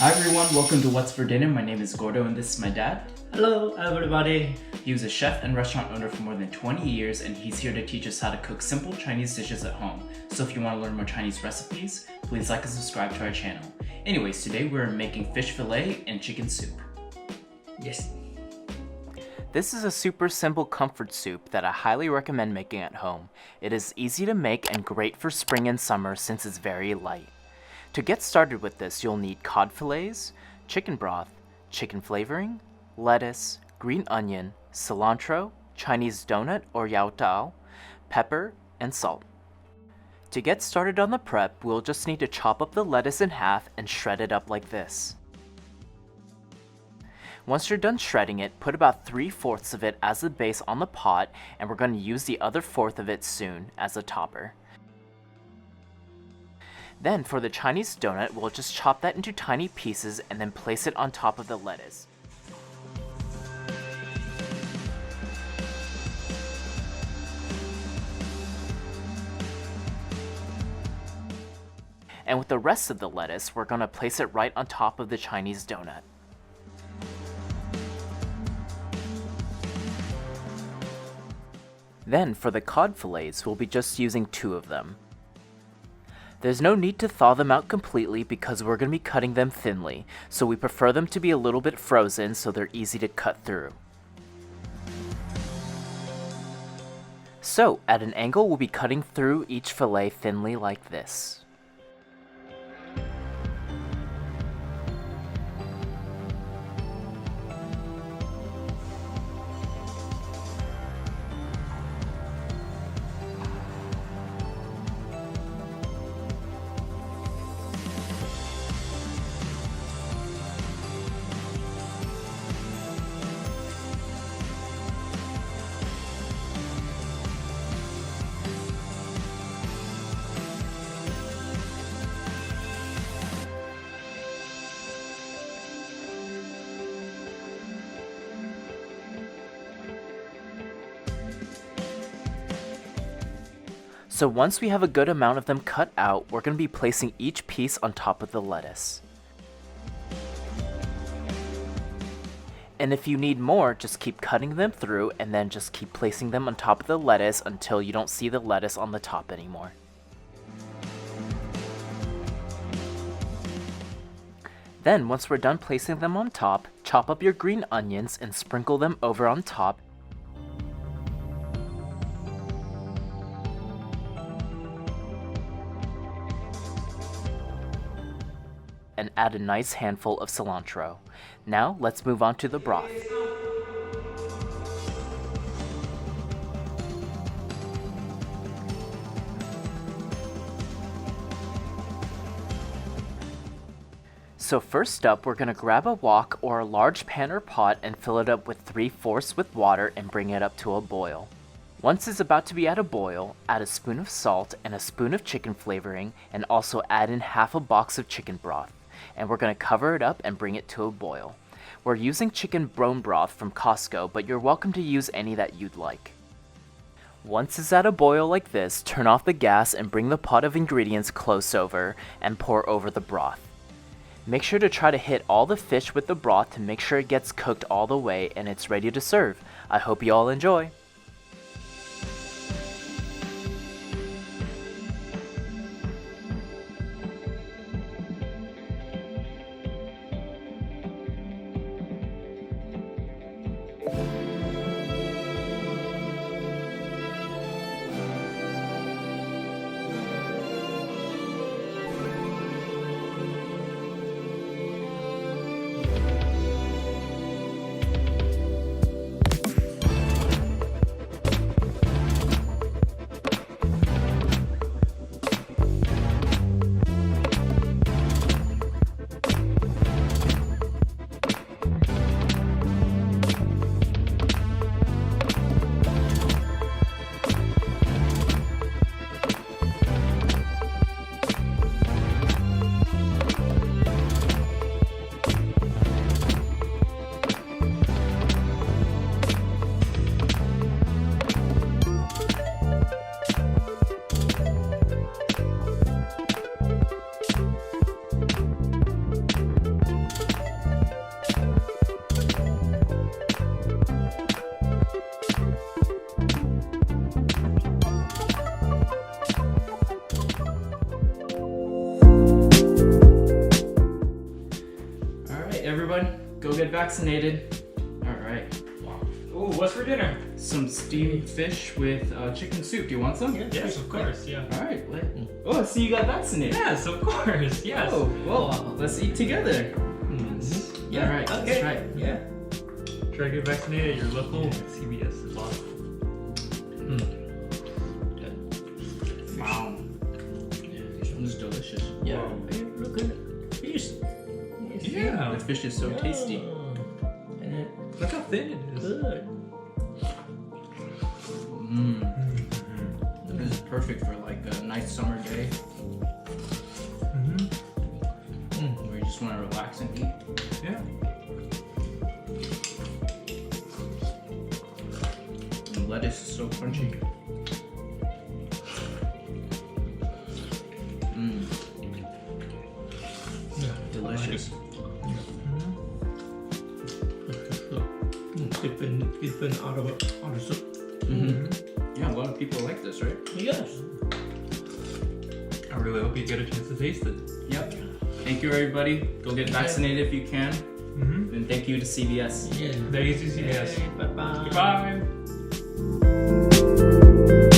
Hi everyone, welcome to What's for Dinner. My name is Gordo and this is my dad. Hello, everybody. He was a chef and restaurant owner for more than 20 years and he's here to teach us how to cook simple Chinese dishes at home. So if you want to learn more Chinese recipes, please like and subscribe to our channel. Anyways, today we're making fish fillet and chicken soup. Yes. This is a super simple comfort soup that I highly recommend making at home. It is easy to make and great for spring and summer since it's very light. To get started with this, you'll need cod fillets, chicken broth, chicken flavoring, lettuce, green onion, cilantro, Chinese donut or yao dao, pepper, and salt. To get started on the prep, we'll just need to chop up the lettuce in half and shred it up like this. Once you're done shredding it, put about 3/4 of it as the base on the pot, and we're going to use the other 1/4 of it soon as a topper. Then for the Chinese donut, we'll just chop that into tiny pieces and then place it on top of the lettuce. And with the rest of the lettuce, we're going to place it right on top of the Chinese donut. Then for the cod fillets, we'll be just using 2 of them. There's no need to thaw them out completely because we're going to be cutting them thinly, so we prefer them to be a little bit frozen so they're easy to cut through. So, at an angle, we'll be cutting through each fillet thinly like this. So once we have a good amount of them cut out, we're going to be placing each piece on top of the lettuce. And if you need more, just keep cutting them through and then just keep placing them on top of the lettuce until you don't see the lettuce on the top anymore. Then once we're done placing them on top, chop up your green onions and sprinkle them over on top. And add a nice handful of cilantro. Now let's move on to the broth. So first up, we're going to grab a wok or a large pan or pot and fill it up with 3/4 with water and bring it up to a boil. Once it's about to be at a boil, add a spoon of salt and a spoon of chicken flavoring and also add in half a box of chicken broth. And we're going to cover it up and bring it to a boil. We're using chicken bone broth from Costco, but you're welcome to use any that you'd like. Once it's at a boil like this, turn off the gas and bring the pot of ingredients close over and pour over the broth. Make sure to try to hit all the fish with the broth to make sure it gets cooked all the way and it's ready to serve. I hope you all enjoy. get vaccinated. All right. Ooh, what's for dinner? Some steamed fish with chicken soup. Do you want some? Yes, of course, yeah. All right. Oh, I see you got vaccinated. Yes, of course, yes. Oh, well, let's eat together. Yeah, All right, okay. let's try it. Yeah. Try to get vaccinated at your local CVS is awesome. Wow. This one's delicious. Yeah. Wow. Hey, look at it. Fish. Yeah, the fish is so tasty. And it, Look how thin it is. good. This is perfect for like a nice summer day where you just want to relax and eat. Yeah. And lettuce is so crunchy. Yeah. Delicious. It's been out of soup. Yeah, a lot of people like this, right? Yes. I really hope you get a chance to taste it. Yep. Thank you, everybody. Go get vaccinated if you can. And thank you to CVS. Yeah. Thank you to CVS. Goodbye.